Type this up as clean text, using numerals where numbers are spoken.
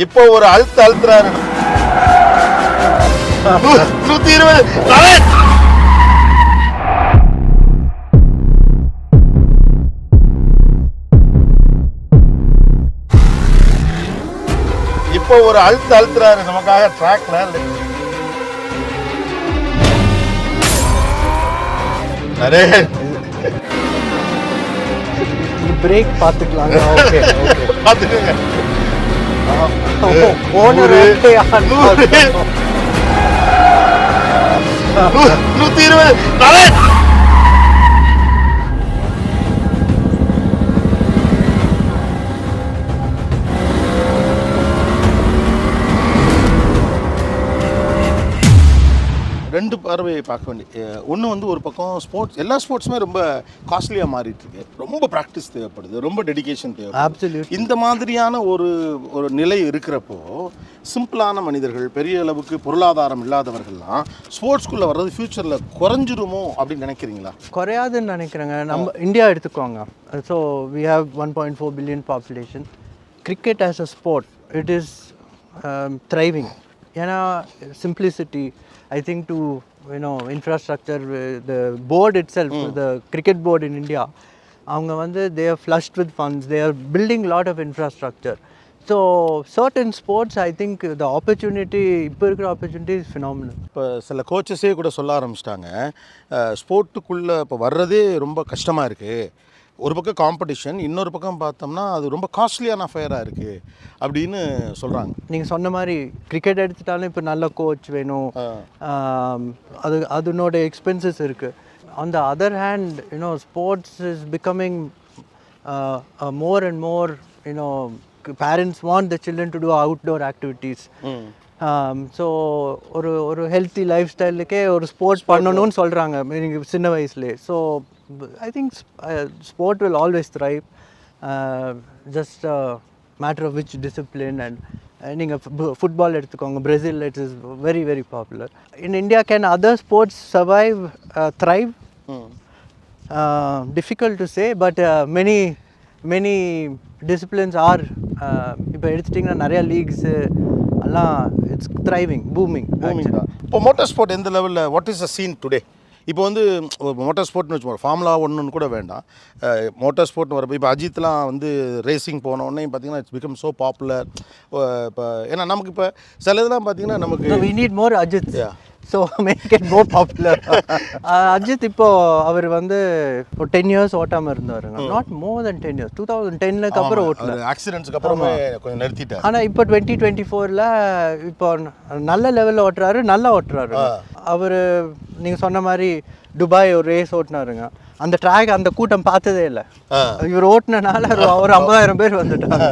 இப்போ ஒரு அழுத்துறாரு 120 இப்போ ஒரு அழுத்துறாரு நமக்காக ட்ராக்ல அரே பிரேக் பார்த்துக்கலாம். ஓகே ஓகே பாத்துக்கங்க. ஓனர் 120 ரெண்டு பார்வையை பார்க்க வேண்டிய ஒன்று வந்து ஒரு பக்கம் ஸ்போர்ட்ஸ் எல்லா ஸ்போர்ட்ஸுமே ரொம்ப காஸ்ட்லியாக மாறிட்டு இருக்கு. ரொம்ப ப்ராக்டிஸ் தேவைப்படுது, ரொம்ப டெடிகேஷன் தேவைப்படுது. இந்த மாதிரியான ஒரு ஒரு நிலை இருக்கிறப்போ சிம்பிளான மனிதர்கள், பெரிய அளவுக்கு பொருளாதாரம் இல்லாதவர்கள்லாம் ஸ்போர்ட்ஸ்குள்ளே வர்றது ஃப்யூச்சரில் குறைஞ்சிருமோ அப்படின்னு நினைக்கிறீங்களா? குறையாதுன்னு நினைக்கிறேங்க. நம்ம இந்தியா எடுத்துக்கோங்க. So we have 1.4 billion population. Cricket as a sport it is thriving. ஏன்னா simplicity, I think to infrastructure, the board itself, the cricket board in India, அவங்க வந்து they are flushed with funds, they are building a lot of infrastructure. So certain sports I think the opportunity, இப்போ இருக்கிற opportunity is phenomenal. இப்போ சில கோச்சஸே கூட சொல்ல ஆரம்பிச்சிட்டாங்க, ஸ்போர்ட்டுக்குள்ளே இப்போ வர்றதே ரொம்ப கஷ்டமாக இருக்குது. ஒரு பக்கம் காம்படிஷன், இன்னொரு பக்கம் பார்த்தோம்னா அது ரொம்ப காஸ்ட்லியான அஃபேராக இருக்குது அப்படின்னு சொல்கிறாங்க. நீங்கள் சொன்ன மாதிரி கிரிக்கெட் எடுத்துட்டாலும் இப்போ நல்ல கோச் வேணும், அதனோட எக்ஸ்பென்சஸ் இருக்குது. On the other hand sports is becoming more and more, parents want the children to do outdoor activities. So ஒரு ஹெல்த்தி லைஃப் ஸ்டைலுக்கே ஒரு ஸ்போர்ட்ஸ் பண்ணணும்னு சொல்கிறாங்க நீங்கள் சின்ன வயசுலேயே. So I think sport will always thrive, just a matter of which discipline. And நீங்கள் football எடுத்துக்கோங்க, Brazil it is very very popular. In India, can other sports survive, thrive? Difficult to say, but many disciplines are, இப்போ எடுத்துட்டிங்கன்னா நிறையா leagues எல்லாம் it's thriving, booming. இப்போ motor sport எந்த லெவலில், what is the scene today? இப்போ வந்து motor ஸ்போர்ட்னு வச்சுக்கோங்க, ஃபார்முலா 1 கூட வேண்டாம், மோட்டார் ஸ்போர்ட்னு வரப்போ இப்போ அஜித்லாம் வந்து ரேசிங் போனோடனே பார்த்தீங்கன்னா இட்ஸ் பிகம் ஸோ பாப்புலர். இப்போ ஏன்னா நமக்கு இப்போ சில இதெல்லாம் பார்த்தீங்கன்னா நமக்கு we need more Ajit, so make it more popular. Ajith இப்போ அவர் வந்து ஒரு 10 years ஓட்டாமல் இருந்தாருங்க. Not more then 10 years. 2010க்கு அப்புறம் ஓட்டல, ஆக்சிடென்ட்ஸ்க்கு அப்புறமே கொஞ்சம் நிறுத்திட்டார். ஆனால் இப்போ 2024ல் இப்போ நல்ல லெவலில் ஓட்டுறாரு, நல்லா ஓட்டுறாரு அவர். நீங்கள் சொன்ன மாதிரி துபாய் ஒரு ரேஸ் ஓட்டினாருங்க, அந்த ட்ராக் அந்த கூட்டம் பார்த்ததே இல்லை. இவர் ஓட்டினால ஒரு 50,000 பேர் வந்துட்டாங்க.